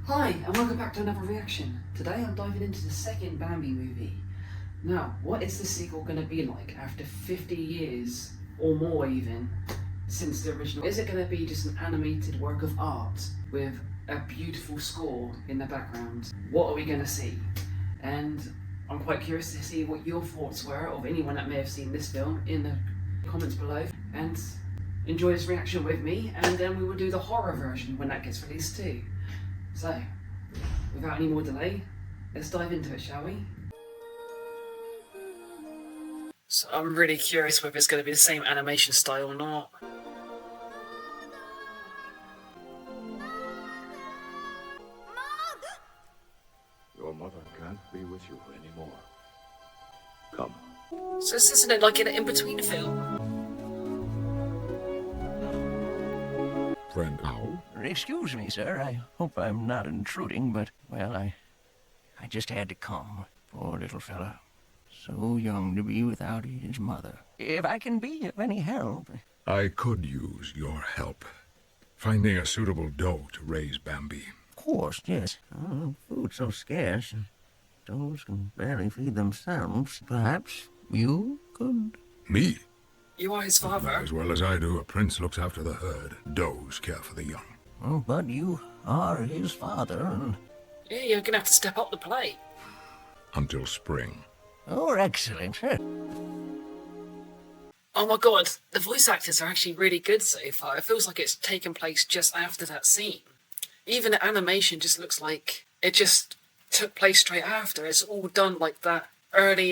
Hi, and welcome back to another reaction. Today I'm diving into the second Bambi movie. Now, what is the sequel going to be like after 50 years, or more even, since the original? Is it going to be just an animated work of art with a beautiful score in the background? What are we going to see? And I'm quite curious to see what your thoughts were of anyone that may have seen this film in the comments below. And enjoy this reaction with me, and then we will do the horror version when that gets released too. So, without any more delay, let's dive into it, shall we? So I'm really curious whether it's going to be the same animation style or not. Your mother can't be with you anymore. Come. So this isn't it like an in-between film? Friend Owl? Excuse me, sir. I hope I'm not intruding, but, well, I just had to come. Poor little fella. So young to be without his mother. If I can be of any help... I could use your help. Finding a suitable doe to raise Bambi. Of course, yes. Food's so scarce. Does can barely feed themselves. Perhaps you could... Me? You are his father. As well as I do, a prince looks after the herd. Does care for the young. Oh, but you are his father, and... Yeah, you're going to have to step up the plate. Until spring. Oh, excellent. Oh my god, the voice actors are actually really good so far. It feels like it's taken place just after that scene. Even the animation just looks like it just took place straight after. It's all done like that early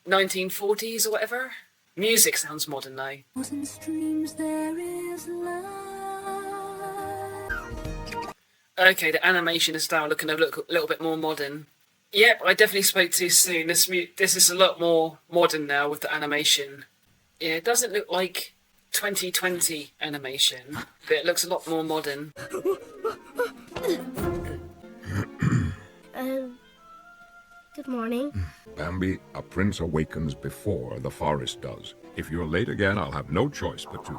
1940s or whatever. Music sounds modern though. Okay, the animation is now looking a little bit more modern. Yep, I definitely spoke too soon. This is a lot more modern now with the animation. Yeah, it doesn't look like 2020 animation, but it looks a lot more modern. Good morning. Bambi, a prince awakens before the forest does. If you're late again, I'll have no choice but to...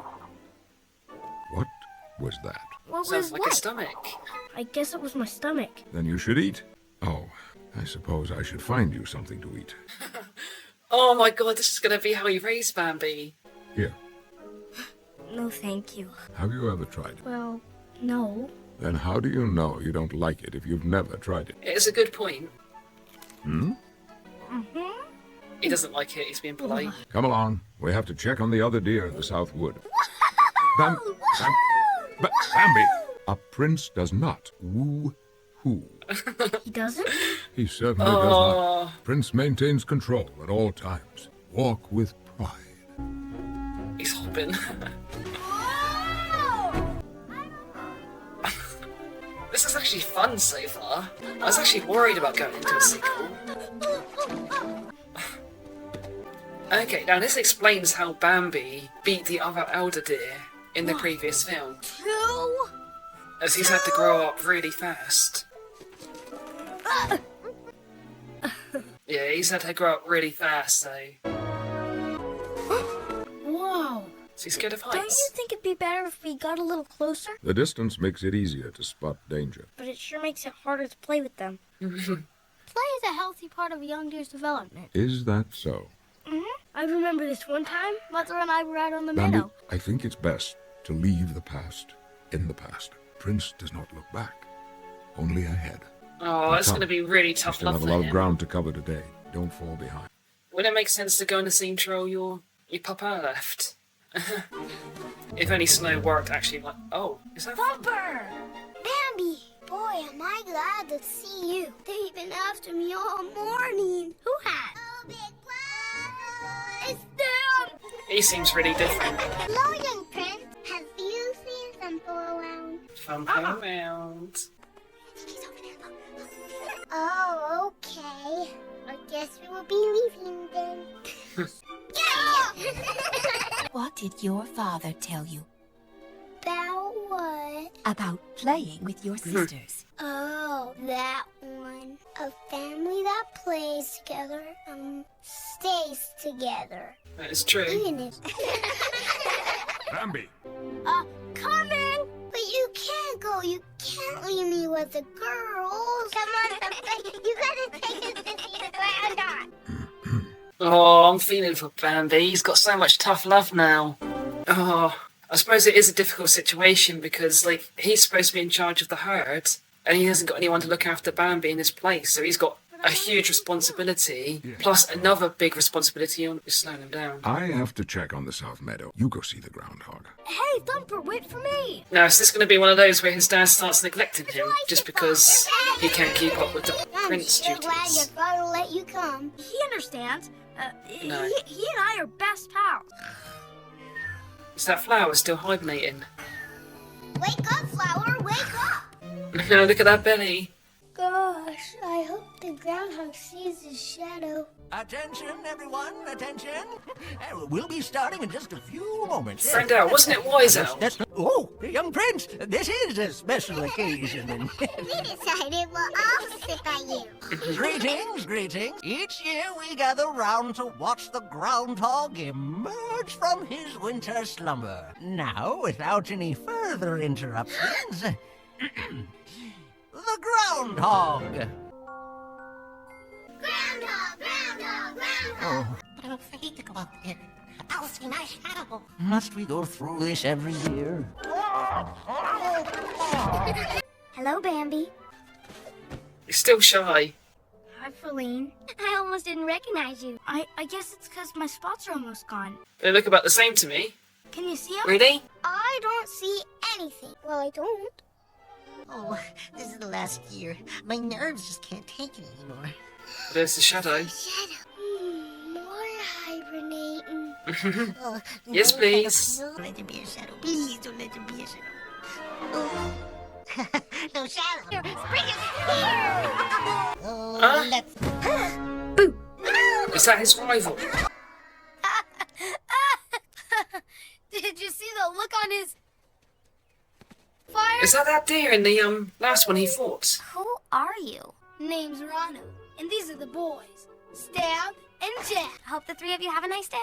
What was that? What Sounds was like what? a stomach. I guess it was my stomach. Then you should eat. Oh, I suppose I should find you something to eat. Oh my god, this is going to be how you raise Bambi. Here, No, thank you. have you ever tried it? Well, no. Then how do you know you don't like it if you've never tried it? It's a good point. Hmm? He doesn't like it, he's being polite. Come along. We have to check on the other deer in the South Wood. Bambi! A prince does not woo-hoo. He doesn't? He certainly does not. Prince maintains control at all times. Walk with pride. He's hopping. This is actually fun so far. I was actually worried about going into a sequel. Okay, now this explains how Bambi beat the other elder deer in the previous film, as he's had to grow up really fast. Yeah, he's had to grow up really fast, so... Whoa. So he's scared of Don't you heights. think it'd be better if we got a little closer? The distance makes it easier to spot danger. But it sure makes it harder to play with them. Play is a healthy part of a young deer's development. Is that so? I remember this one time, Mother and I were out on the Bambi, meadow. I think it's best to leave the past in the past. Prince does not look back, only ahead. Oh, it's going to be really You tough still love have a for lot of him. ground to cover today. Don't fall behind. Would it make sense to go in the same trail your papa left? If only Snow worked actually like... Oh, is that fun? Bumper! Bambi! Boy, am I glad to see you. They've been after me all morning. Who has? Oh, big brother! It's them! He seems really different. Hello, young prince. Have you seen Thumper around? Fun around. Oh, okay. I guess we will be leaving then. What did your father tell you About what? about playing with your sisters? Oh, that one. A family that plays together, stays together. That is true. Even if... Bambi! Coming! But you can't go, you can't. can't leave me with the girls. Come on, Bambi. You gotta take us to see the groundhog. Oh, I'm feeling for Bambi. He's got so much tough love now. Oh, I suppose it is a difficult situation because, like, he's supposed to be in charge of the herd, and he hasn't got anyone to look after Bambi in his place, so he's got a huge responsibility, plus another big responsibility on slowing him down. I have to check on the South Meadow. You go see the groundhog. Hey, Thumper, wait for me. Now, is this going to be one of those where his dad starts neglecting him just because he can't keep up with the I'm prince so glad your duties? father let you come. He understands. No. He and I are best pals. Is that flower still hibernating? Wake up, Flower, wake up. No, look at that belly. Gosh, I hope the groundhog sees his shadow. Attention, everyone, attention. We'll be starting in just a few moments. Friend out, wasn't it wise out? Oh, young prince, this is a special occasion. We decided we'll all sit by you. Greetings, greetings. Each year we gather round to watch the groundhog emerge from his winter slumber. Now, without any further interruptions, the groundhog. Groundhog, groundhog, groundhog. Oh, I'm afraid to go out there. I'll see my shadow. must we go through this every year? Hello, Bambi. He's still shy. Hi, Feline. I almost didn't recognize you. I guess it's because my spots are almost gone. They look about the same to me. Can you see them? Really? I don't see anything. Well, I don't. Oh, this is the last year. My nerves just can't take it anymore. There's the shadow. Shadow. More hibernating. Oh, Yes, no, please. Shadow. Don't let there be a shadow. Please don't let there be a shadow. Oh. No shadow. Spring is here. Oh, Huh? let's... Boo! Is that his rival? Did you see the look on his fire? Is that deer in the last one he fought? Who are you? Name's Ranu, and these are the boys, Stab and Jack. Hope the three of you have a nice day.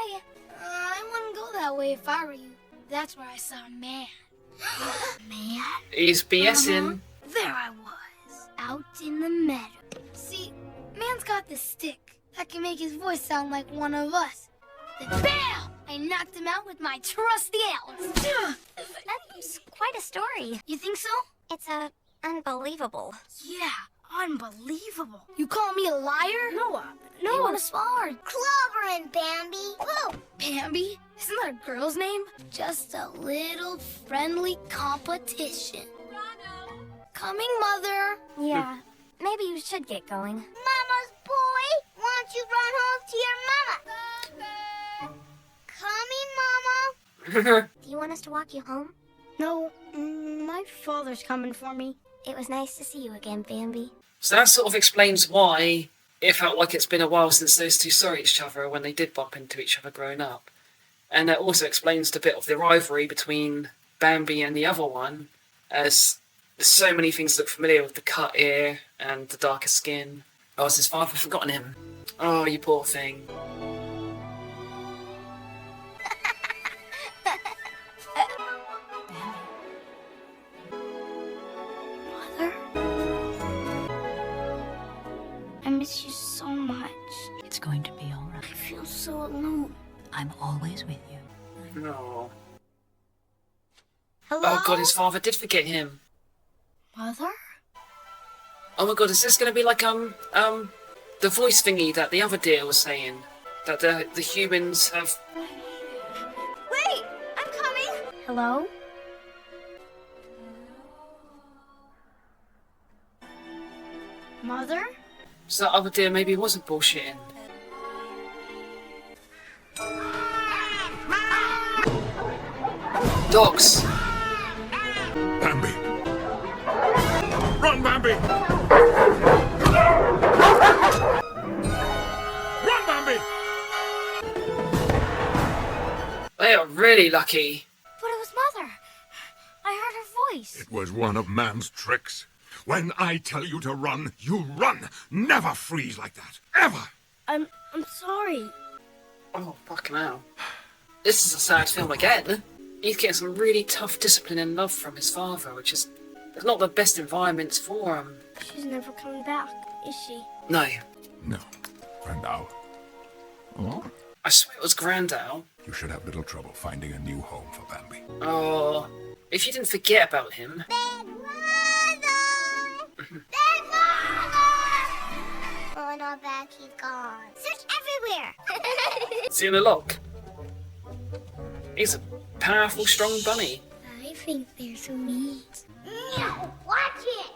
I wouldn't go that way if I were you. That's where I saw a man. Man? He's BSing. There I was, out in the meadow. See, man's got this stick that can make his voice sound like one of us. Then BAM! I knocked him out with my trusty Alice. That's quite a story. You think so? It's unbelievable. Yeah, unbelievable. You call me a liar? No, I'm smart. Clover and Bambi. Whoa. Bambi? Isn't that a girl's name? Just a little friendly competition. Coming, Mother. Yeah, maybe you should get going. Mama's boy. Why don't you run home to your mama? Coming, Mama. Do you want us to walk you home? No, my father's coming for me. It was nice to see you again, Bambi. So that sort of explains why it felt like it's been a while since those two saw each other when they did bump into each other growing up. And that also explains the bit of the rivalry between Bambi and the other one, as so many things look familiar with the cut ear and the darker skin. Oh, has his father forgotten him? Oh, you poor thing. Mother? I miss you so much. It's going to be all right. I feel so alone. I'm always with you. No. Hello? Oh god, his father did forget him. Mother? Oh my god, is this gonna be like the voice thingy that the other deer was saying? That the humans have. Wait! I'm coming! Hello? Mother? So that other deer maybe wasn't bullshitting. Dogs! Bambi! Run, Bambi! Run, Bambi! They are really lucky. But it was Mother. I heard her voice. It was one of man's tricks. When I tell you to run, you run. Never freeze like that. Ever! I'm sorry. Oh, fucking hell. This is a sad film again. He's getting some really tough discipline and love from his father, which is It's not the best environments for him. She's never coming back, is she? No. No. Grandal, Oh, I swear it was Grandal. you should have little trouble finding a new home for Bambi. Oh, if you didn't forget about him. Big brother! Big brother! Oh, not back, he's gone. Search everywhere! Is he in the lock? He's a powerful, strong bunny. I think they're sweet. No, watch it!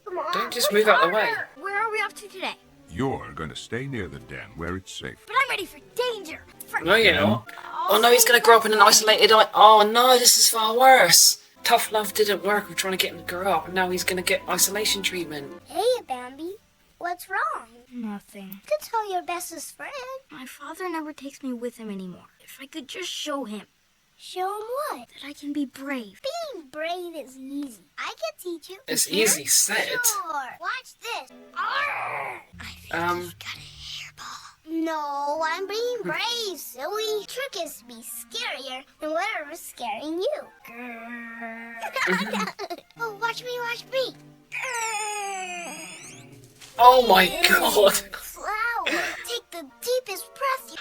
Come on. Don't just move out of the way. Where are we off to today? You're going to stay near the den where it's safe. But I'm ready for danger. No, you're not. Oh no, he's gonna grow up in an isolated Oh no, this is far worse. Tough love didn't work with trying to get him to grow up, and now he's gonna get isolation treatment. Hey, Bambi. What's wrong? Nothing. Could tell your bestest friend. My father never takes me with him anymore. If I could just show him Show him what? that I can be brave. Being brave is easy. I can teach you. It's easy said. Sure. Watch this. I think Um, he got a hairball. No, I'm being brave, silly. Trick is to be scarier than whatever's scaring you. Oh, watch me, watch me. Oh my god. Flower. Take the deepest breath.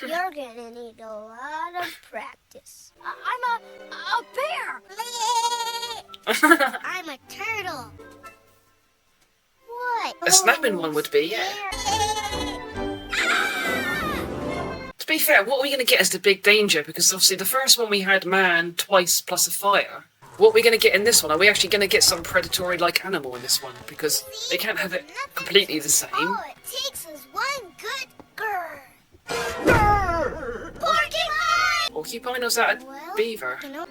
You're gonna need a lot of practice. I'm a bear. I'm a turtle. What? A snapping one would be, yeah. To be fair, what are we gonna get as the big danger? Because obviously the first one we had man twice plus a fire. What are we gonna get in this one? Are we actually gonna get some predatory like animal in this one? Because they can't have it completely the same. All it takes is one good girl. Porcupine! Porcupine, or is that a Well, beaver? you know,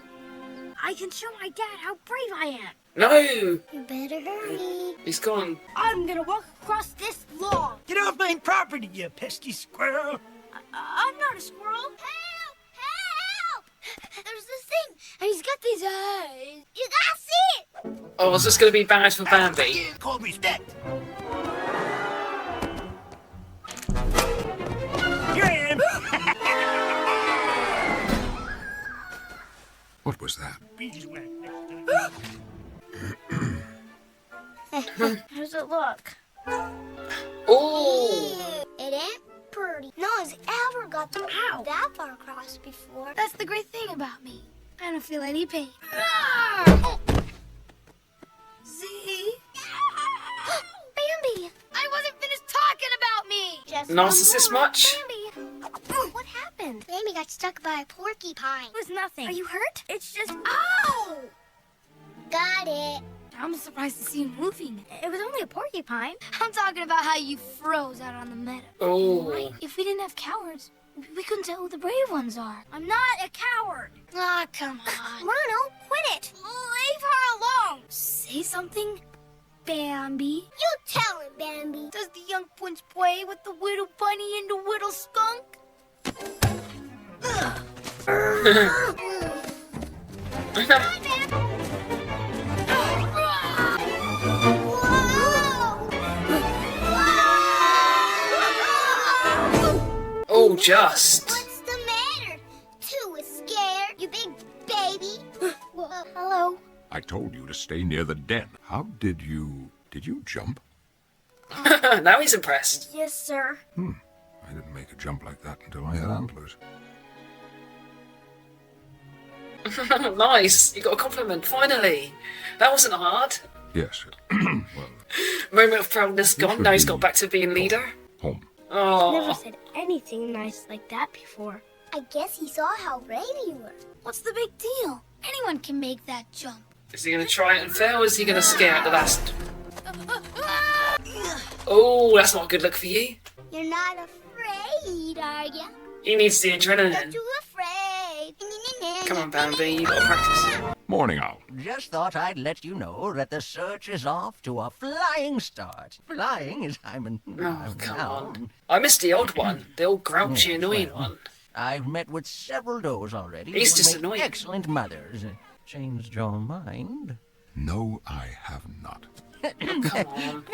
I can show my dad how brave I am. No! you better hurry. He's gone. I'm gonna walk across this lawn. get off my property, you pesky squirrel! I'm not a squirrel. Help! Help! There's this thing, and he's got these eyes. You gotta see it! Oh, is this gonna be bad for Bambi? Call respect. Here I am. What was that? Beeswax. How's it look? Oh! It ain't pretty. No one's ever got that far across before. That's the great thing about me. I don't feel any pain. See? Bambi! I wasn't finished talking about me. Just Narcissist one more. much? Bambi! What happened? Bambi got stuck by a porcupine. It was nothing. Are you hurt? It's just... Ow! Got it. I'm surprised to see you moving. It was only a porcupine. I'm talking about how you froze out on the meadow. Oh. If we didn't have cowards, we couldn't tell who the brave ones are. I'm not a coward. Ah, come on. Ronald, quit it. Leave her alone. Say something, Bambi. You tell him, Bambi. Does the young prince play with the little bunny and the little skunk? Oh, just. What's the matter? Two is scared, you big baby. Hello. I told you to stay near the den. How did you... Did you jump? Now he's impressed. Yes, sir. I didn't make a jump like that until I had antlers. Nice. You got a compliment, finally. That wasn't hard. Yes. Well, Moment of proudness gone. Now he's got back to being leader. home. Never Oh. said anything nice like that before. I guess he saw how brave you were. What's the big deal? Anyone can make that jump. Is he going to try it and fail, or is he going to scare at the last? Oh, that's not a good look for you. You're not afraid, are you? He needs the Not adrenaline. too afraid. Come on, Bambi, you got to practice. Morning, Owl. Just thought I'd let you know that the search is off to a flying start. Flying is I'm Oh, come on. I missed the old one, the old grouchy, annoying one. I've met with several does already. He's who just make annoying. excellent mothers. Changed your mind? No, I have not. Come on.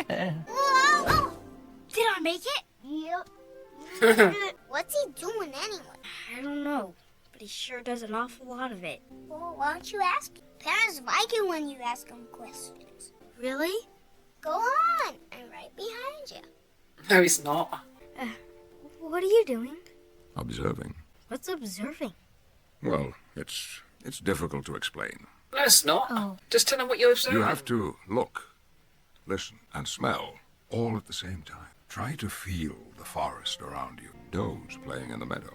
Whoa! Did I make it? Yep. What's he doing anyway? I don't know. but he sure does an awful lot of it. Well, why don't you ask? Parents like it when you ask them questions. Really? Go on, I'm right behind you. No, he's not. What are you doing? Observing. What's observing? Well, it's difficult to explain. No, it's not. Oh. Just tell him what you're observing. You have to look, listen, and smell all at the same time. Try to feel the forest around you. Does playing in the meadow.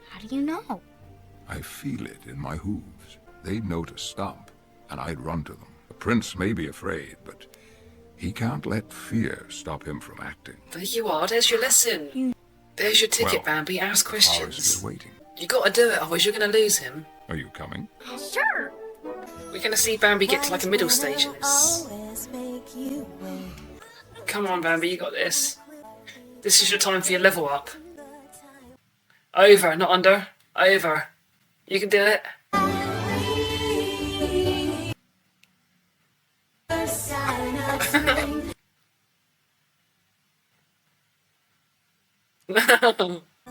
How do you know? I feel it in my hooves. They'd know to stop, and I'd run to them. The prince may be afraid, but he can't let fear stop him from acting. There you are. There's your lesson. There's your ticket, Well, Bambi. Ask The forest is questions. waiting. You gotta do it, otherwise you're gonna lose him. Are you coming? Sure. We're gonna see Bambi get to like a middle stage in this. Come on, Bambi, you got this. This is your time for your level up. Over, not under. Over. You can do it.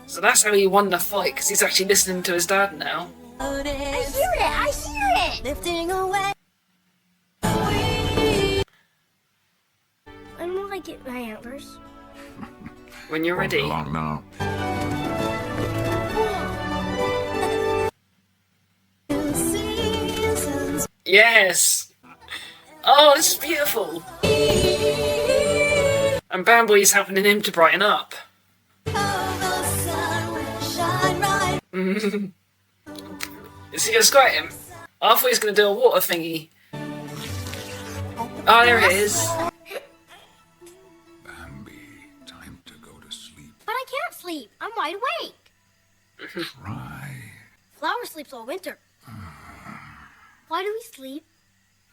So that's how he won the fight, because he's actually listening to his dad now. I hear it! I hear it! Lifting away. When will I get my antlers? When you're Won't be ready. long now. Yes! Oh, this is beautiful! And Bambi's helping him to brighten up. Is he gonna squirt him? I thought he was gonna do a water thingy. Oh, there it is. Bambi, time to go to sleep. But I can't sleep. I'm wide awake. Try. Flower sleeps all winter. Why do we sleep?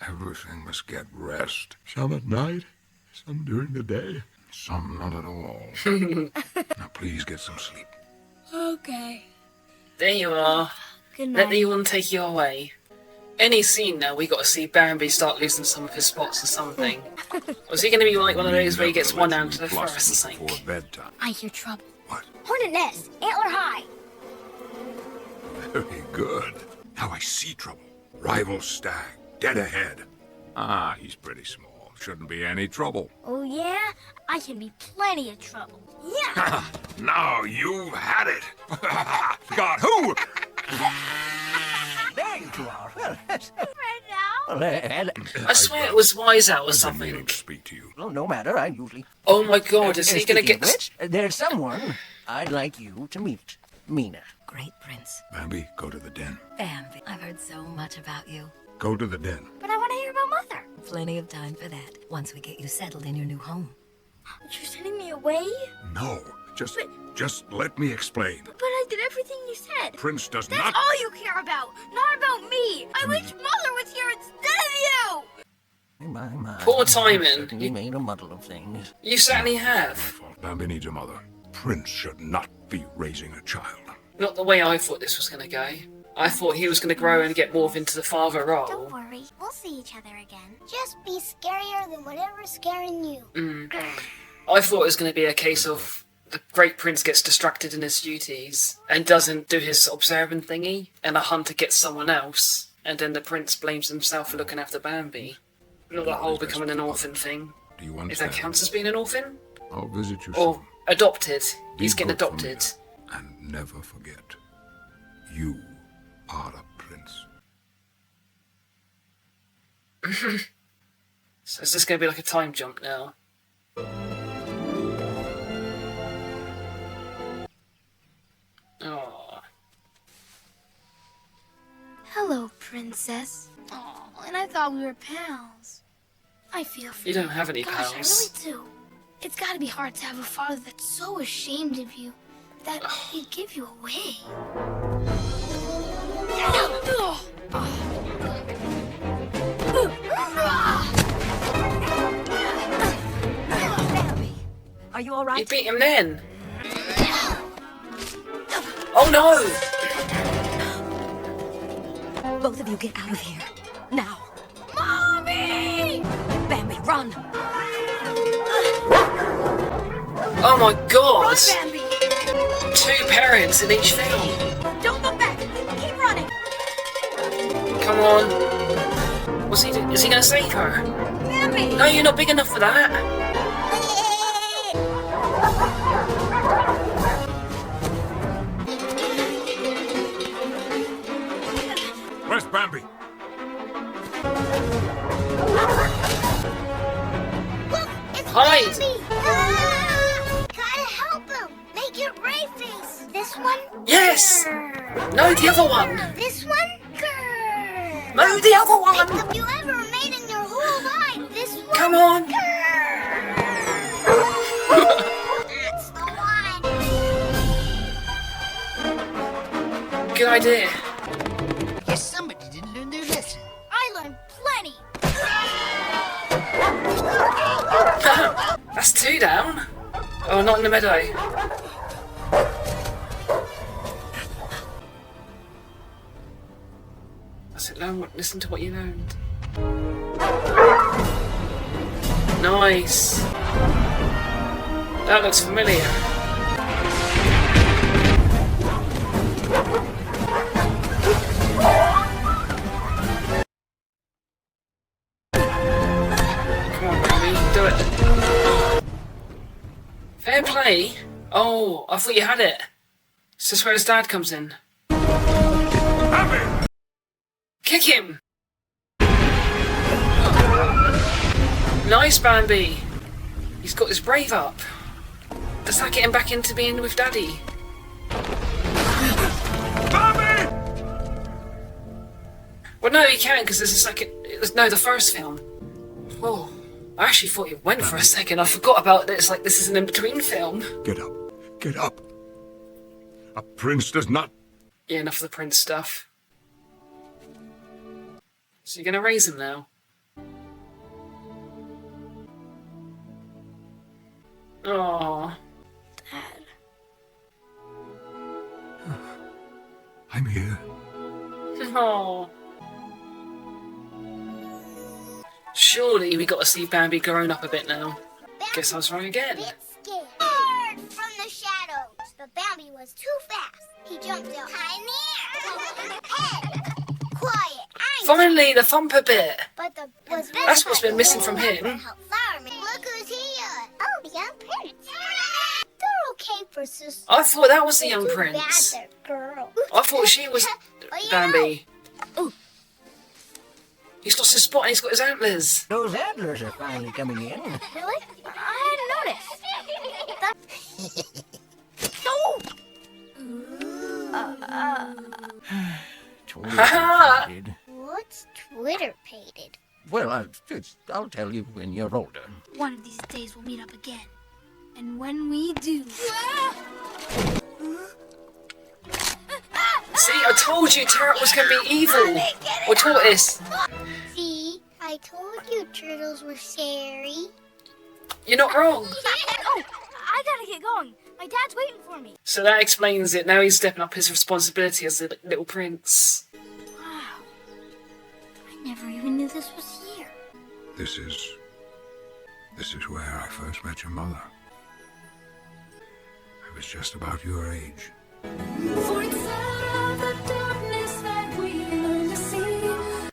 Everything must get rest. Some at night, some during the day, some not at all. Now please get some sleep. Okay. There you are. Good Let night. the one take you away. Any scene now, we got to see Bambi start losing some of his spots or something. Was he going to be like one of those where he gets one down to the forest or something? Before bedtime. I hear trouble. What? Hornet nest, antler high. Very good. Now I see trouble. Rival stag, dead ahead. Ah, he's pretty small. Shouldn't be any trouble. Oh yeah? I can be plenty of trouble. Yeah! Now you've had it. God, who? There you two are. Well, that's... Right now? Well, I swear it was Wise Out or I've been something. meaning to speak to you. well, no matter. I usually... Oh my god, is he going to Speaking get... of which, there's someone I'd like you to meet. Mina. Great prince. Bambi, go to the den. Bambi, I've heard so much about you. Go to the den. But I want to hear about Mother. Plenty of time for that, once we get you settled in your new home. But you're sending me away? No, just let me explain. But I did everything you said. Prince does That's not... all you care about, not about me. I wish Mother was here instead of you. My. Poor Timon. Certainly made a muddle of things. You certainly My have. fault. Bambi needs a mother. Prince should not be raising a child. Not the way I thought this was going to go. I thought he was going to grow and get more into the father Don't role. worry, we'll see each other again. Just be scarier than whatever's scaring you. I thought it was going to be a case of the great prince gets distracted in his duties and doesn't do his observing thingy, and the hunter gets someone else, and then the prince blames himself for looking after Bambi. Not the whole becoming an orphan thing. Do you If understand? that counts as being an orphan? I'll visit you Or soon. adopted. Be He's getting good for me. adopted. And never forget, you are a prince. So is this going to be like a time jump now? Oh, Hello, Princess. Oh, and I thought we were pals. I feel for you don't have any Gosh, pals. I really do. It's gotta be hard to have a father that's so ashamed of you that he'd give you away. Bambi, are you all You right? beat him then. Oh no! Both of you get out of here. Now. Mommy! Bambi, run! Oh my god! Bambi! 2 parents in each film. Don't look back! Come on. What's he do? Is he gonna save her? Bambi! No, you're not big enough for that. Where's Bambi? Look, it's Hide. Bambi! Gotta help him. Make your brave face. This one? Yes! No, the other one! This one? Grrr. No, the other one! Makeup you ever made in your whole life. This one? Come on! That's the one. Good idea. Guess somebody didn't learn their lesson. I learned plenty. That's 2 down. Oh, not in the meadow. That's it, learn what, listen to what you learned. Nice. That looks familiar. Come on, baby, do it. Fair play. Oh, I thought you had it. Is this where his dad comes in? Bambi! Kick him! Nice, Bambi. He's got his brave up. Does that get him back into being with Daddy? Bambi! Well, no, he can't because there's a second. No, the first film. Oh, I actually thought you went for a second. I forgot about this. Like this is an in-between film. Get up. Get up. A prince does not... Yeah, enough of the prince stuff. So you're gonna raise him now? Aww. Dad. I'm here. Aww. Surely we got to see Bambi growing up a bit now. Guess I was wrong again. Bit scared from the shadows. But Bambi was too fast. He jumped out high in the air. Head. Quiet. Finally, the thumper bit. But the was That's what's been missing from him. Look who's here. Oh, the young prince. They're okay for sister. I thought that was the young Too prince. bad they're girls. I thought she was Bambi. Ooh. He's lost his spot and he's got his antlers. Those antlers are finally coming in. Really? I hadn't noticed. Twitter-pated. What's Twitter pated? Well, I'll tell you when you're older. One of these days we'll meet up again. And when we do... See, I told you Turtle was going to be evil. Or tortoise. See, I told you turtles were scary. You're not wrong. Oh, I gotta get going. My dad's waiting for me. So that explains it. Now he's stepping up his responsibility as the little prince. Wow. I never even knew this was here. This is where I first met your mother. I was just about your age.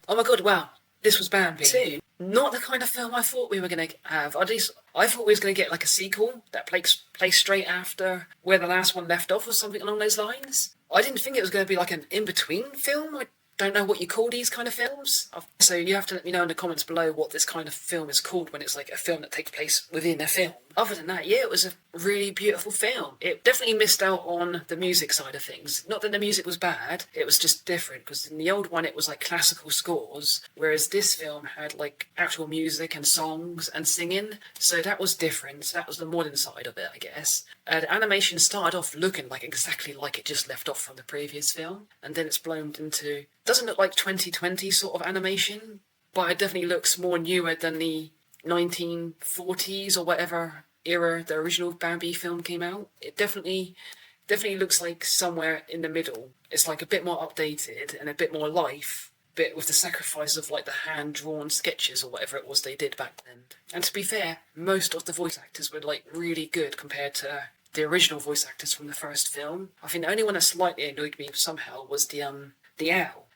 Oh my god, wow. This was Bambi 2. Not the kind of film I thought we were going to have. At least I thought we was going to get like a sequel that plays straight after where the last one left off or something along those lines. I didn't think it was going to be like an in-between film. I don't know what you call these kind of films. So you have to let me know in the comments below what this kind of film is called when it's like a film that takes place within a film. Other than that, yeah, it was a really beautiful film. It definitely missed out on the music side of things. Not that the music was bad, it was just different, because in the old one it was like classical scores, whereas this film had like actual music and songs and singing, so that was different. So that was the modern side of it, I guess. The animation started off looking like exactly like it just left off from the previous film, and then it's blown into... Doesn't look like 2020 sort of animation, but it definitely looks more newer than the 1940s or whatever era the original Bambi film came out. It definitely looks like somewhere in the middle. It's like a bit more updated and a bit more life, but with the sacrifice of like the hand-drawn sketches or whatever it was they did back then. And to be fair, most of the voice actors were like really good compared to the original voice actors from the first film. I think the only one that slightly annoyed me somehow was the owl.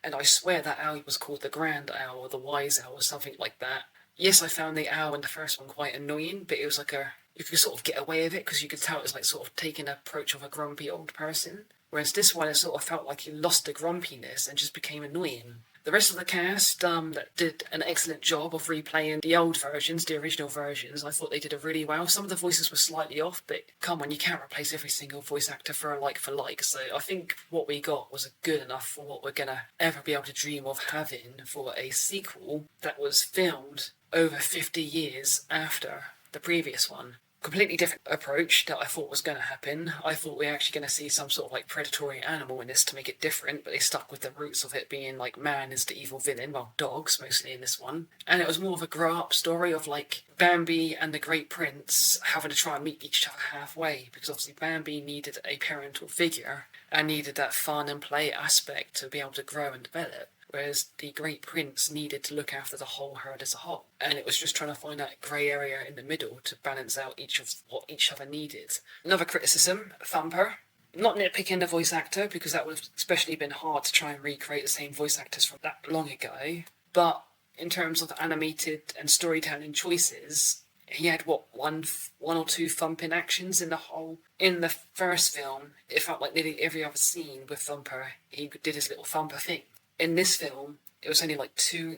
and I swear that owl was called the Grand Owl or the Wise Owl or something like that. Yes, I found the owl in the first one quite annoying, but it was like you could sort of get away with it because you could tell it was like sort of taking an approach of a grumpy old person. Whereas this one, it sort of felt like he lost the grumpiness and just became annoying. The rest of the cast that did an excellent job of replaying the old versions, the original versions. I thought they did it really well. Some of the voices were slightly off, but come on, you can't replace every single voice actor for a like for like. So I think what we got was good enough for what we're going to ever be able to dream of having for a sequel that was filmed over 50 years after the previous one. Completely different approach that I thought was going to happen. I thought we were actually going to see some sort of like predatory animal in this to make it different, but they stuck with the roots of it being like man is the evil villain, well, dogs mostly in this one. And it was more of a grow-up story of like Bambi and the Great Prince having to try and meet each other halfway, because obviously Bambi needed a parental figure and needed that fun and play aspect to be able to grow and develop. Whereas the Great Prince needed to look after the whole herd as a whole. And it was just trying to find that grey area in the middle to balance out what each other needed. Another criticism, Thumper. Not nitpicking the voice actor, because that would have especially been hard to try and recreate the same voice actors from that long ago. But in terms of animated and storytelling choices, he had, one or two thumping actions in the first film. It felt like nearly every other scene with Thumper, he did his little Thumper thing. In this film, it was only like two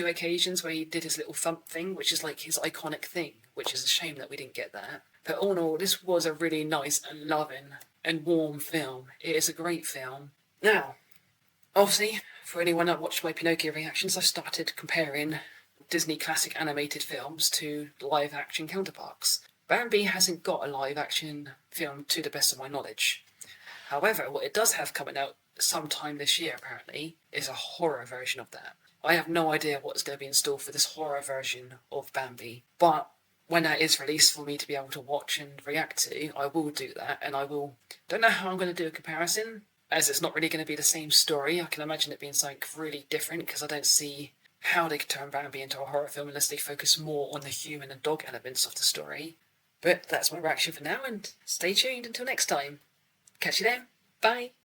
occasions where he did his little thump thing, which is like his iconic thing, which is a shame that we didn't get that. But all in all, this was a really nice and loving and warm film. It is a great film. Now, obviously, for anyone that watched my Pinocchio reactions, I've started comparing Disney classic animated films to live-action counterparts. Bambi hasn't got a live-action film to the best of my knowledge. However, what it does have coming out sometime this year, apparently, is a horror version of that. I have no idea what's going to be in store for this horror version of Bambi, but when that is released for me to be able to watch and react to, I will do that, and don't know how I'm going to do a comparison, as it's not really going to be the same story. I can imagine it being something really different, because I don't see how they could turn Bambi into a horror film unless they focus more on the human and dog elements of the story. But that's my reaction for now, and stay tuned until next time. Catch you then. Bye.